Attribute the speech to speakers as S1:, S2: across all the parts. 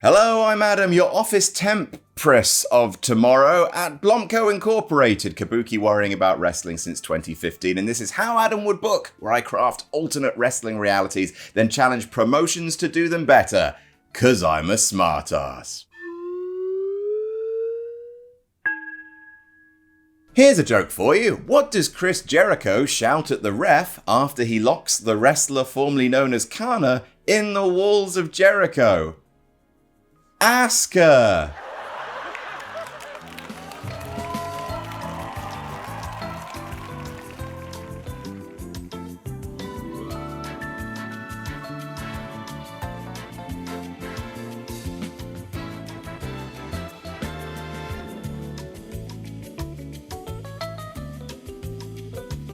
S1: Hello, I'm Adam, your office temp-press of tomorrow at BlampCo Incorporated, kabuki worrying about wrestling since 2015, and this is How Adam Would Book, where I craft alternate wrestling realities, then challenge promotions to do them better, 'cause I'm a smartass. Here's a joke for you. What does Chris Jericho shout at the ref after he locks the wrestler formerly known as Kana in the walls of Jericho? Asuka!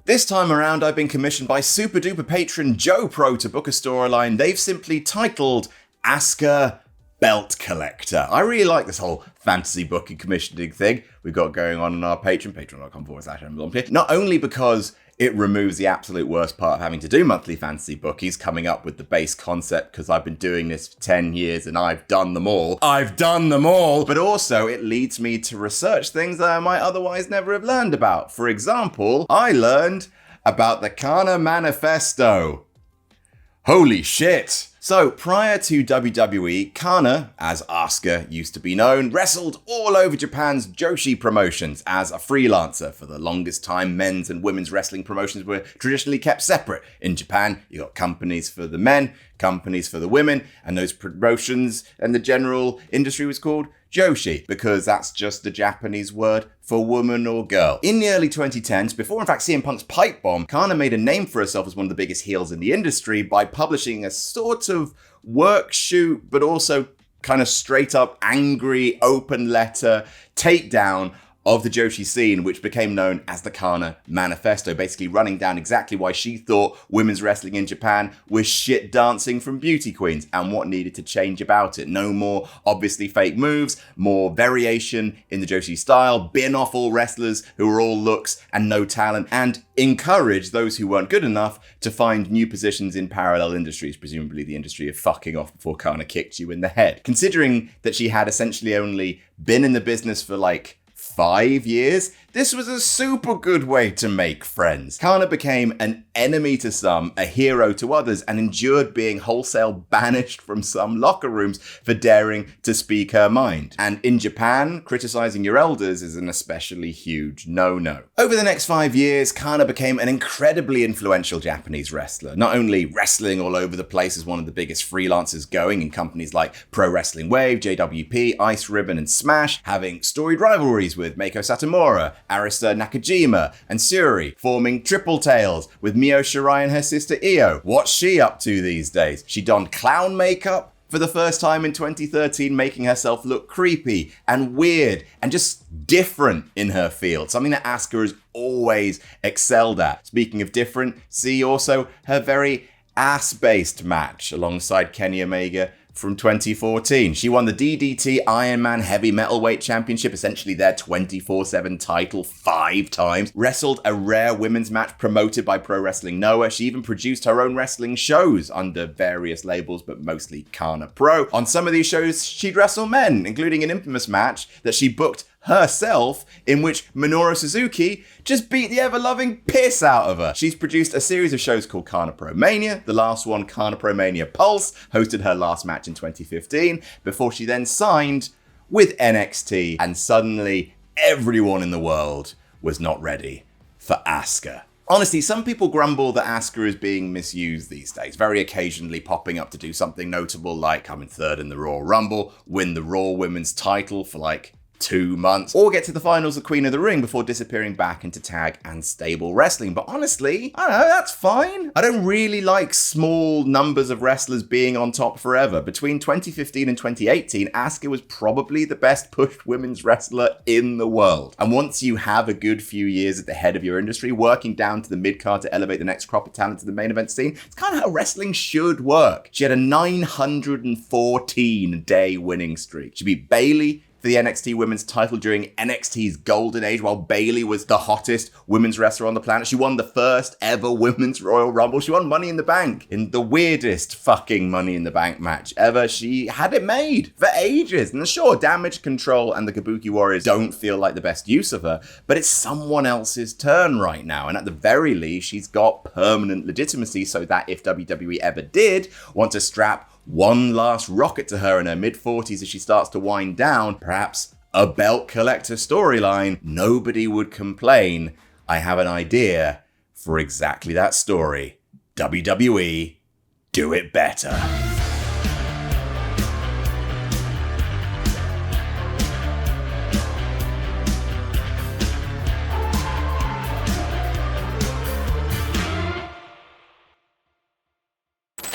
S1: This time around, I've been commissioned by super duper patron Joe Pro to book a storyline they've simply titled Asuka Belt Collector. I really like this whole fantasy booking commissioning thing we've got going on our Patreon, patreon.com/Adam. Not only because it removes the absolute worst part of having to do monthly fantasy bookies, coming up with the base concept, because I've been doing this for 10 years and I've done them all. But also it leads me to research things that I might otherwise never have learned about. For example, I learned about the Kana Manifesto. Holy shit! So, prior to WWE, Kana, as Asuka used to be known, wrestled all over Japan's Joshi promotions as a freelancer. For the longest time, men's and women's wrestling promotions were traditionally kept separate. In Japan, you got companies for the men, companies for the women, and those promotions and the general industry was called Joshi, because that's just the Japanese word for woman or girl. In the early 2010s, before in fact CM Punk's pipe bomb, Kana made a name for herself as one of the biggest heels in the industry by publishing a sort of work shoot, but also kind of straight up angry open letter takedown of the Joshi scene, which became known as the Kana Manifesto, basically running down exactly why she thought women's wrestling in Japan was shit dancing from beauty queens and what needed to change about it. No more obviously fake moves, more variation in the Joshi style, bin off all wrestlers who were all looks and no talent, and encourage those who weren't good enough to find new positions in parallel industries, presumably the industry of fucking off before Kana kicked you in the head. Considering that she had essentially only been in the business for like 5 years, this was a super good way to make friends. Kana became an enemy to some, a hero to others, and endured being wholesale banished from some locker rooms for daring to speak her mind. And in Japan, criticizing your elders is an especially huge no-no. Over the next 5 years, Kana became an incredibly influential Japanese wrestler, not only wrestling all over the place as one of the biggest freelancers going in companies like Pro Wrestling Wave, JWP, Ice Ribbon, and Smash, having storied rivalries with Meiko Satomura, Arista Nakajima, and Suri, forming Triple Tails with Mio Shirai and her sister Io. What's she up to these days? She donned clown makeup for the first time in 2013, making herself look creepy and weird and just different in her field, something that Asuka has always excelled at. Speaking of different, see also her very ass-based match alongside Kenny Omega from 2014. She won the DDT Iron Man Heavy Metalweight Championship, essentially their 24/7 title 5 times, wrestled a rare women's match promoted by Pro Wrestling Noah. She even produced her own wrestling shows under various labels, but mostly Kana Pro. On some of these shows, she'd wrestle men, including an infamous match that she booked herself, in which Minoru Suzuki just beat the ever-loving piss out of her. She's produced a series of shows called Kana Pro Mania, the last one Kana Pro Mania Pulse, hosted her last match in 2015, before she then signed with NXT, and suddenly everyone in the world was not ready for Asuka. Honestly, some people grumble that Asuka is being misused these days, very occasionally popping up to do something notable like come in third in the Royal Rumble, win the Raw Women's title for like 2 months, or get to the finals of Queen of the Ring before disappearing back into tag and stable wrestling. But honestly, I don't know, that's fine. I don't really like small numbers of wrestlers being on top forever. Between 2015 and 2018, Asuka was probably the best pushed women's wrestler in the world. And once you have a good few years at the head of your industry, working down to the mid-card to elevate the next crop of talent to the main event scene, it's kind of how wrestling should work. She had a 914-day winning streak. She beat Bayley, for the NXT Women's title during NXT's golden age while Bayley was the hottest women's wrestler on the planet. She won the first ever Women's Royal Rumble. She won Money in the Bank in the weirdest fucking Money in the Bank match ever. She had it made for ages. And sure, Damage Control and the Kabuki Warriors don't feel like the best use of her, but it's someone else's turn right now. And at the very least, she's got permanent legitimacy so that if WWE ever did want to strap one last rocket to her in her mid-40s as she starts to wind down, perhaps a belt collector storyline, nobody would complain. I have an idea for exactly that story. WWE, do it better.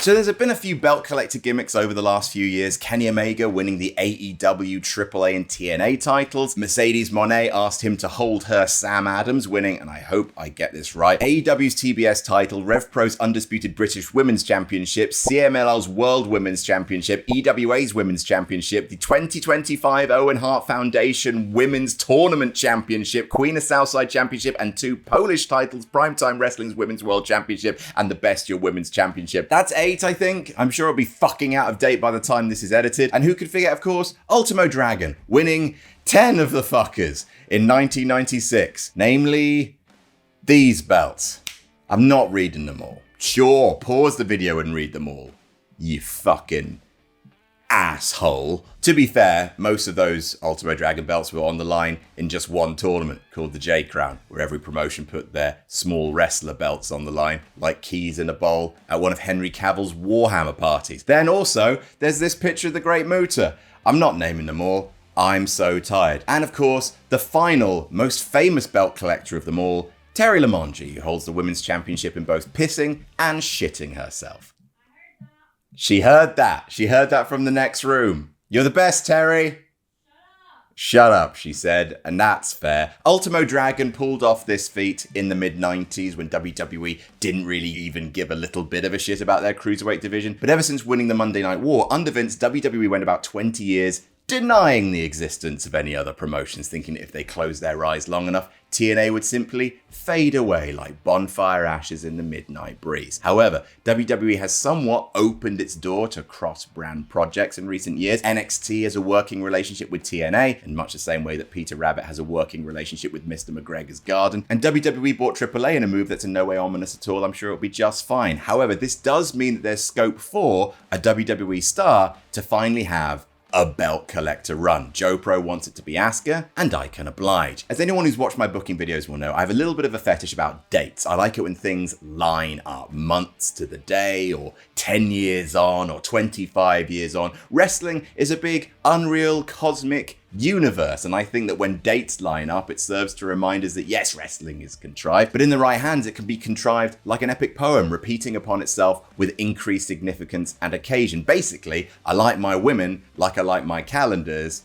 S1: So there's been a few belt collector gimmicks over the last few years. Kenny Omega winning the AEW, AAA, and TNA titles. Mercedes Moné asked him to hold her Sam Adams, winning, and I hope I get this right, AEW's TBS title, Rev Pro's Undisputed British Women's Championship, CMLL's World Women's Championship, EWA's Women's Championship, the 2025 Owen Hart Foundation Women's Tournament Championship, Queen of Southside Championship, and 2 Polish titles, Primetime Wrestling's Women's World Championship, and the Best Your Women's Championship. That's 8, I think. I'm sure it'll be fucking out of date by the time this is edited. And who could forget, of course, Ultimo Dragon, winning 10 of the fuckers in 1996. Namely, these belts. I'm not reading them all. Sure, pause the video and read them all. You fucking asshole. To be fair, most of those Ultimo Dragon belts were on the line in just one tournament called the J Crown, where every promotion put their small wrestler belts on the line, like keys in a bowl at one of Henry Cavill's Warhammer parties. Then also, there's this picture of the Great Muta. I'm not naming them all. I'm so tired. And of course, the final, most famous belt collector of them all, Terry Lamonji, who holds the Women's Championship in both pissing and shitting herself. She heard that. She heard that from the next room. You're the best, Terry. Shut up, she said, and that's fair. Ultimo Dragon pulled off this feat in the mid-90s when WWE didn't really even give a little bit of a shit about their cruiserweight division. But ever since winning the Monday Night War, under Vince, WWE went about 20 years denying the existence of any other promotions, thinking that if they closed their eyes long enough, TNA would simply fade away like bonfire ashes in the midnight breeze. However, WWE has somewhat opened its door to cross-brand projects in recent years. NXT has a working relationship with TNA, in much the same way that Peter Rabbit has a working relationship with Mr. McGregor's Garden. And WWE bought AAA in a move that's in no way ominous at all. I'm sure it'll be just fine. However, this does mean that there's scope for a WWE star to finally have a belt collector run. Joe Pro wants it to be Asuka, and I can oblige. As anyone who's watched my booking videos will know, I have a little bit of a fetish about dates. I like it when things line up, months to the day, or 10 years on, or 25 years on. Wrestling is a big, unreal, cosmic universe, and I think that when dates line up, it serves to remind us that yes, wrestling is contrived, but in the right hands, it can be contrived like an epic poem, repeating upon itself with increased significance and occasion. Basically, I like my women like I like my calendars.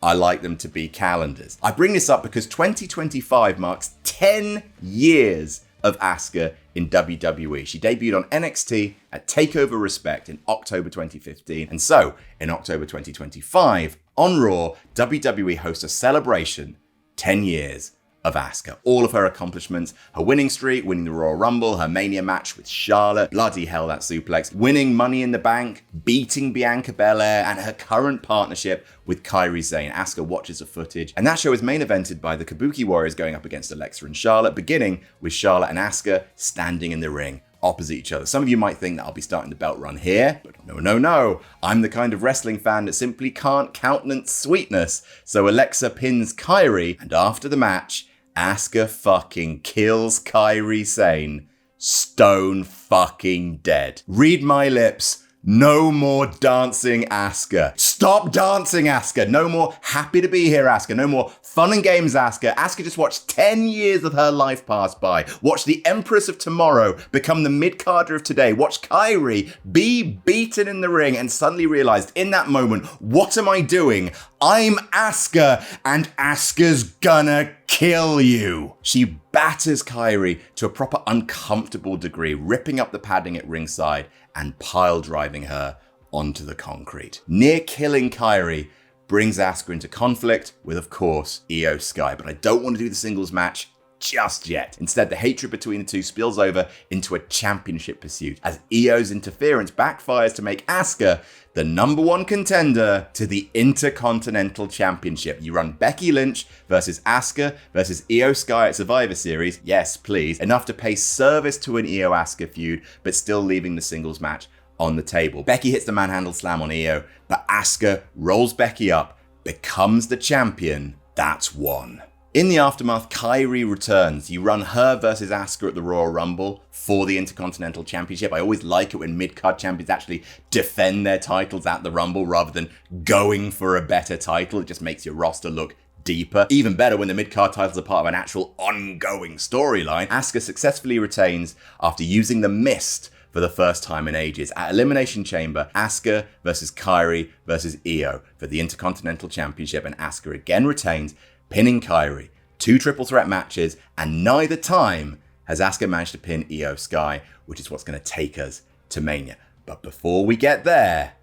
S1: I like them to be calendars. I bring this up because 2025 marks 10 years of Asuka in WWE. She debuted on NXT at TakeOver Respect in October 2015. And so, in October 2025, on Raw, WWE hosts a celebration, 10 years of Asuka. All of her accomplishments, her winning streak, winning the Royal Rumble, her Mania match with Charlotte, bloody hell that suplex, winning Money in the Bank, beating Bianca Belair, and her current partnership with Kairi Sane. Asuka watches the footage, and that show is main evented by the Kabuki Warriors going up against Alexa and Charlotte, beginning with Charlotte and Asuka standing in the ring opposite each other. Some of you might think that I'll be starting the belt run here, but no. I'm the kind of wrestling fan that simply can't countenance sweetness. So Alexa pins Kairi, and after the match, Asuka fucking kills Kairi Sane. Stone fucking dead. Read my lips. No more dancing Asuka. Stop dancing Asuka. No more happy to be here Asuka. No more fun and games Asuka. Asuka just watched 10 years of her life pass by. Watch the Empress of Tomorrow become the mid-carder of today. Watch Kairi be beaten in the ring and suddenly realized in that moment, what am I doing? I'm Asuka and Asuka's gonna kill you. She batters Kairi to a proper uncomfortable degree, ripping up the padding at ringside and pile driving her onto the concrete. Near killing Kairi, brings Asuka into conflict with, of course, Io Sky. But I don't want to do the singles match just yet. Instead, the hatred between the two spills over into a championship pursuit as Io's interference backfires to make Asuka the #1 contender to the Intercontinental Championship. You run Becky Lynch versus Asuka versus Io Sky at Survivor Series. Yes, please. Enough to pay service to an Io-Asuka feud, but still leaving the singles match on the table. Becky hits the manhandle slam on Io, but Asuka rolls Becky up, becomes the champion. That's one. In the aftermath, Kairi returns. You run her versus Asuka at the Royal Rumble for the Intercontinental Championship. I always like it when mid-card champions actually defend their titles at the Rumble rather than going for a better title. It just makes your roster look deeper. Even better when the mid-card titles are part of an actual ongoing storyline. Asuka successfully retains after using the Mist for the first time in ages. At Elimination Chamber, Asuka versus Kairi versus Io for the Intercontinental Championship, and Asuka again retains, pinning Kairi. 2 triple threat matches, and neither time has Asuka managed to pin Io Sky, which is what's going to take us to Mania. But before we get there,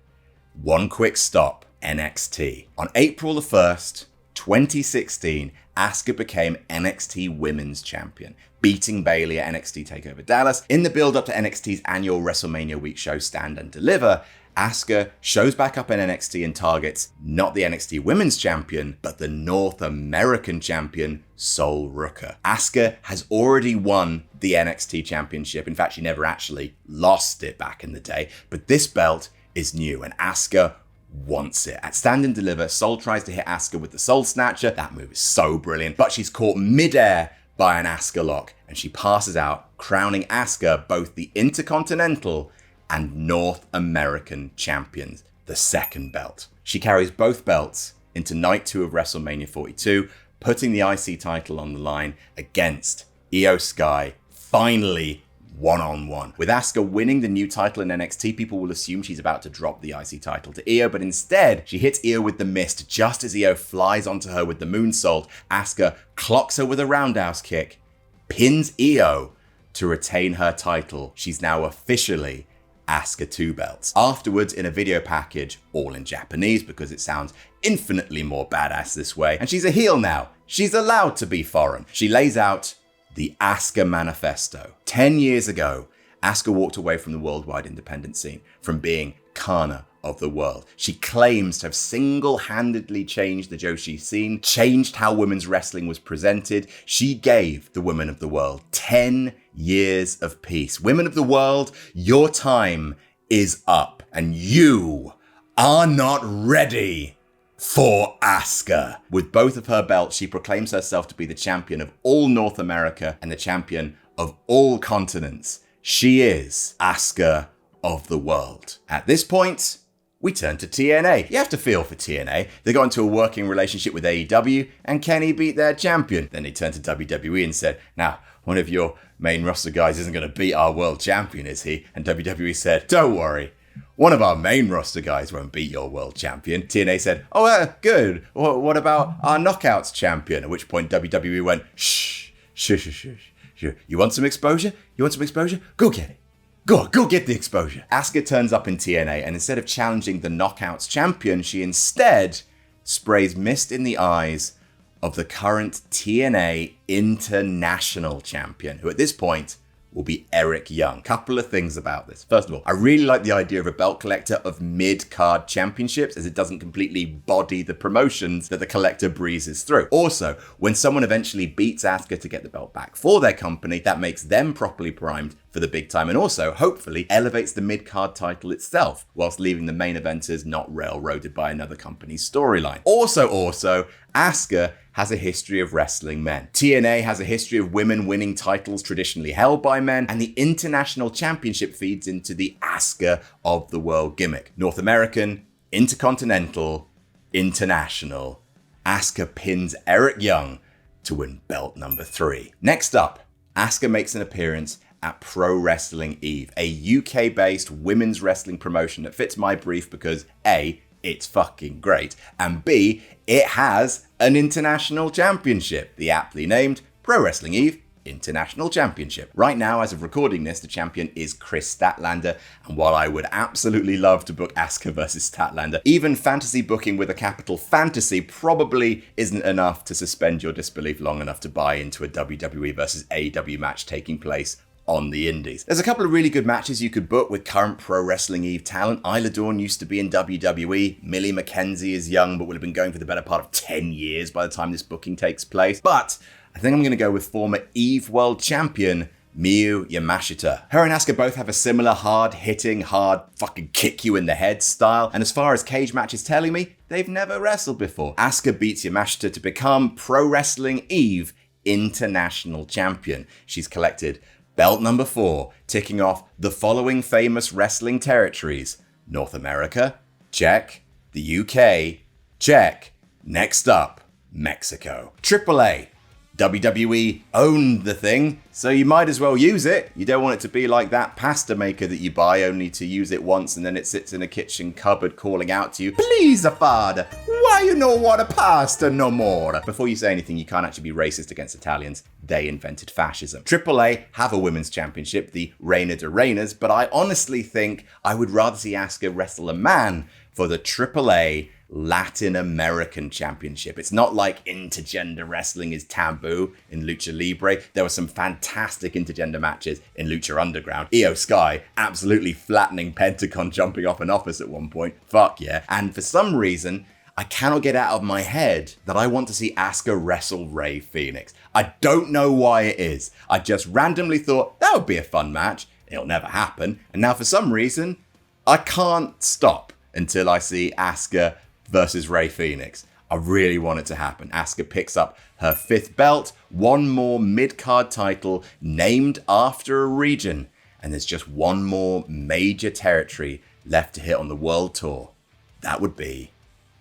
S1: one quick stop, NXT. On April the 1st, 2016, Asuka became NXT Women's Champion, beating Bayley at NXT TakeOver Dallas. In the build-up to NXT's annual WrestleMania week show, Stand and Deliver, Asuka shows back up in NXT and targets not the NXT Women's Champion, but the North American Champion, Sol Ruka. Asuka has already won the NXT Championship. In fact, she never actually lost it back in the day, but this belt is new and Asuka wants it. At Stand and Deliver, Sol tries to hit Asuka with the Soul Snatcher. That move is so brilliant, but she's caught mid-air by an Asuka lock and she passes out, crowning Asuka both the Intercontinental and North American champions, the second belt. She carries both belts into night 2 of WrestleMania 42, putting the IC title on the line against Io Sky, finally one-on-one. With Asuka winning the new title in NXT, people will assume she's about to drop the IC title to Io, but instead, she hits Io with the Mist just as Io flies onto her with the Moonsault. Asuka clocks her with a roundhouse kick, pins Io to retain her title. She's now officially Asuka 2 belts. Afterwards, in a video package, all in Japanese because it sounds infinitely more badass this way, and she's a heel now. She's allowed to be foreign. She lays out the Asuka Manifesto. 10 years ago, Asuka walked away from the worldwide independent scene, from being Kana of the world. She claims to have single-handedly changed the Joshi scene, changed how women's wrestling was presented. She gave the women of the world 10 years of peace. Women of the world, your time is up, and you are not ready for Asuka. With both of her belts, she proclaims herself to be the champion of all North America and the champion of all continents. She is Asuka of the world. At this point, we turn to TNA. You have to feel for TNA. They got into a working relationship with AEW, and Kenny beat their champion. Then they turned to WWE and said, now, one of your main roster guys isn't going to beat our world champion, is he? And WWE said, don't worry. One of our main roster guys won't beat your world champion. TNA said, oh, good. What about our Knockouts champion? At which point WWE went, shh. You want some exposure? Go get it. Go get the exposure. Asuka turns up in TNA, and instead of challenging the Knockouts champion, she instead sprays mist in the eyes of the current TNA International champion, who at this point will be Eric Young. Couple of things about this. First of all, I really like the idea of a belt collector of mid-card championships, as it doesn't completely body the promotions that the collector breezes through. Also, when someone eventually beats Asuka to get the belt back for their company, that makes them properly primed for the big time, and also, hopefully, elevates the mid-card title itself, whilst leaving the main eventers not railroaded by another company's storyline. Also, Asuka has a history of wrestling men. TNA has a history of women winning titles traditionally held by men, and the International Championship feeds into the Asuka of the world gimmick. North American, Intercontinental, International. Asuka pins Eric Young to win belt number 3. Next up, Asuka makes an appearance at Pro Wrestling Eve, a UK-based women's wrestling promotion that fits my brief because A, it's fucking great, and B, it has an international championship, the aptly named Pro Wrestling Eve International Championship. Right now, as of recording this, the champion is Chris Statlander, and while I would absolutely love to book Asuka versus Statlander, even fantasy booking with a capital fantasy probably isn't enough to suspend your disbelief long enough to buy into a WWE versus AEW match taking place on the indies. There's a couple of really good matches you could book with current Pro Wrestling Eve talent. Isla Dawn used to be in WWE. Millie McKenzie is young, but will have been going for the better part of 10 years by the time this booking takes place. But I think I'm going to go with former Eve World Champion Miyu Yamashita. Her and Asuka both have a similar hard-hitting, hard fucking kick you in the head style, and as far as cage match is telling me, they've never wrestled before. Asuka beats Yamashita to become Pro Wrestling Eve International Champion. She's collected belt number 4, ticking off the following famous wrestling territories: North America, check. The UK, check. Next up, Mexico. AAA. WWE owned the thing, so you might as well use it. You don't want it to be like that pasta maker that you buy only to use it once and then it sits in a kitchen cupboard calling out to you, "Please, father, why you no want a pasta no more?" Before you say anything, you can't actually be racist against Italians. They invented fascism. AAA have a women's championship, the Reina de Reinas, but I honestly think I would rather see Asuka wrestle a man for the AAA Latin American Championship. It's not like intergender wrestling is taboo in Lucha Libre. There were some fantastic intergender matches in Lucha Underground. Io Sky absolutely flattening Pentagon jumping off an office at one point. Fuck yeah. And for some reason, I cannot get out of my head that I want to see Asuka wrestle Rey Fenix. I don't know why it is. I just randomly thought that would be a fun match. It'll never happen. And now for some reason, I can't stop until I see Asuka versus Rey Fenix. I really want it to happen. Asuka picks up her 5th belt, one more mid-card title named after a region, and there's just one more major territory left to hit on the world tour. That would be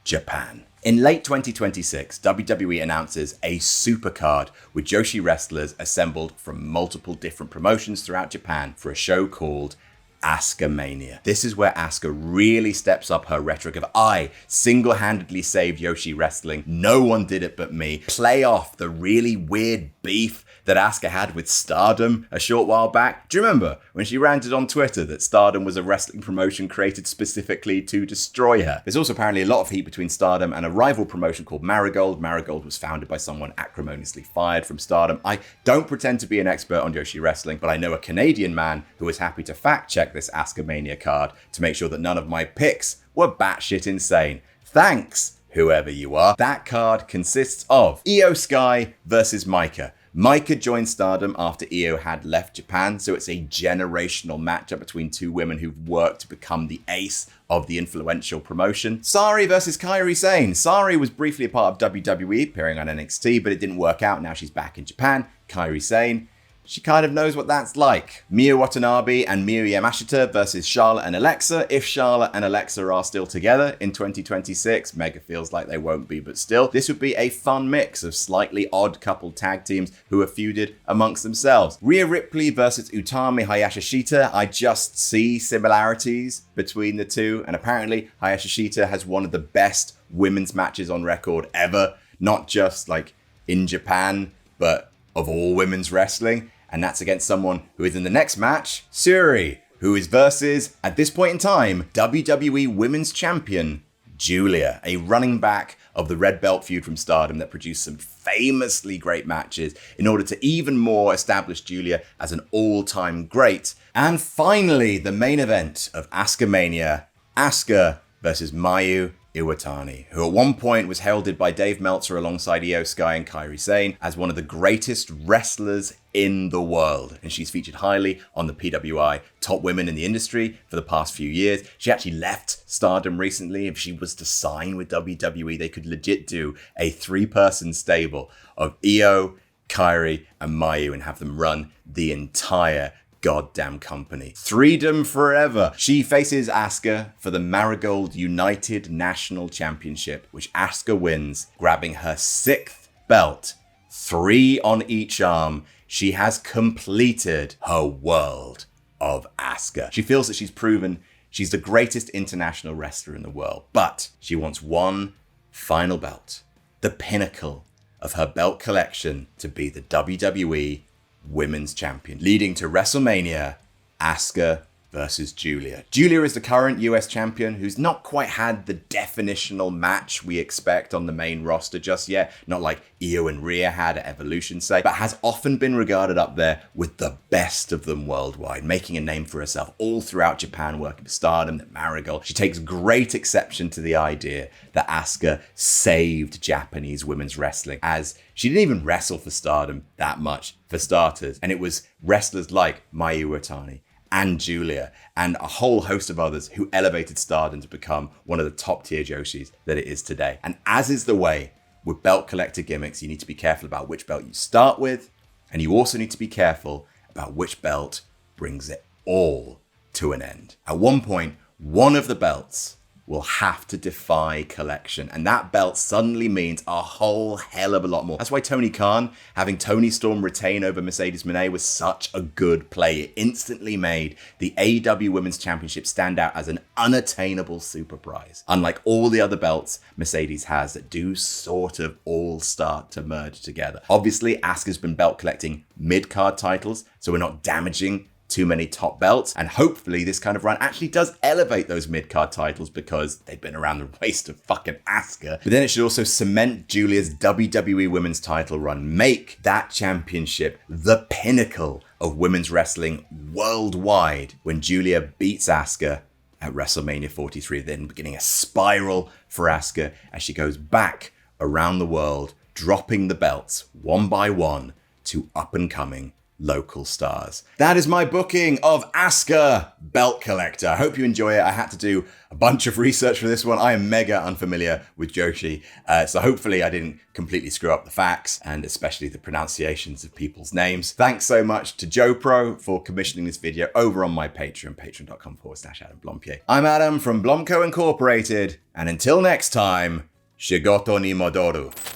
S1: Japan. In late 2026, WWE announces a supercard with Joshi wrestlers assembled from multiple different promotions throughout Japan for a show called Asuka Mania. This is where Asuka really steps up her rhetoric of "I single-handedly saved Yoshi wrestling. No one did it but me." Play off the really weird beef that Asuka had with Stardom a short while back. Do you remember when she ranted on Twitter that Stardom was a wrestling promotion created specifically to destroy her? There's also apparently a lot of heat between Stardom and a rival promotion called Marigold. Marigold was founded by someone acrimoniously fired from Stardom. I don't pretend to be an expert on Yoshi wrestling, but I know a Canadian man who was happy to fact check this Asuka Mania card to make sure that none of my picks were batshit insane. Thanks, whoever you are. That card consists of Io Sky versus Maika. Maika joined Stardom after Io had left Japan, so it's a generational matchup between two women who've worked to become the ace of the influential promotion. Sari versus Kairi Sane. Sari was briefly a part of WWE, appearing on NXT, but it didn't work out. Now she's back in Japan. Kairi Sane, she kind of knows what that's like. Miyu Watanabe and Miyu Yamashita versus Charlotte and Alexa. If Charlotte and Alexa are still together in 2026, Mega feels like they won't be, but still, this would be a fun mix of slightly odd coupled tag teams who are feuded amongst themselves. Rhea Ripley versus Utami Hayashishita. I just see similarities between the two, and apparently Hayashishita has one of the best women's matches on record ever, not just like in Japan, but of all women's wrestling. And that's against someone who is in the next match, Suri, who is versus, at this point in time, WWE Women's Champion, Julia, a running back of the Red Belt feud from Stardom that produced some famously great matches in order to even more establish Julia as an all-time great. And finally, the main event of Asuka Mania, Asuka versus Mayu Iwatani, who at one point was heralded by Dave Meltzer alongside Io Sky and Kairi Sane as one of the greatest wrestlers in the world. And she's featured highly on the PWI Top Women in the Industry for the past few years. She actually left Stardom recently. If she was to sign with WWE, they could legit do a 3-person stable of Io, Kairi, and Mayu and have them run the entire goddamn company. Freedom forever. She faces Asuka for the Marigold United National Championship, which Asuka wins, grabbing her 6th belt, 3 on each arm. She has completed her world of Asuka. She feels that she's proven she's the greatest international wrestler in the world, but she wants one final belt, the pinnacle of her belt collection, to be the WWE Women's Champion, leading to WrestleMania, Asuka versus Julia. Julia is the current US champion who's not quite had the definitional match we expect on the main roster just yet, not like Io and Rhea had at Evolution, say, but has often been regarded up there with the best of them worldwide, making a name for herself all throughout Japan, working for Stardom, at Marigold. She takes great exception to the idea that Asuka saved Japanese women's wrestling, as she didn't even wrestle for Stardom that much, for starters, and it was wrestlers like Mayu Iwatani and Julia, and a whole host of others who elevated Stardom to become one of the top tier Joshis that it is today. And as is the way with belt collector gimmicks, you need to be careful about which belt you start with, and you also need to be careful about which belt brings it all to an end. At one point, one of the belts will have to defy collection, and that belt suddenly means a whole hell of a lot more. That's why Tony Khan having Toni Storm retain over Mercedes Moné was such a good play. It instantly made the AEW Women's Championship stand out as an unattainable super prize, unlike all the other belts Mercedes has that do sort of all start to merge together. Obviously, Asuka's been belt collecting mid-card titles, so we're not damaging too many top belts, and hopefully this kind of run actually does elevate those mid-card titles because they've been around the waist of fucking Asuka. But then it should also cement Julia's WWE Women's title run, make that championship the pinnacle of women's wrestling worldwide when Julia beats Asuka at WrestleMania 43, then beginning a spiral for Asuka as she goes back around the world, dropping the belts one by one to up-and-coming local stars. That is my booking of Asuka Belt Collector. I hope you enjoy it. I had to do a bunch of research for this one. I am mega unfamiliar with Joshi, so hopefully I didn't completely screw up the facts and especially the pronunciations of people's names. Thanks so much to JoePro for commissioning this video over on my Patreon, patreon.com/Adam Blompier. I'm Adam from BlampCo Incorporated, and until next time, Shigoto ni Modoru.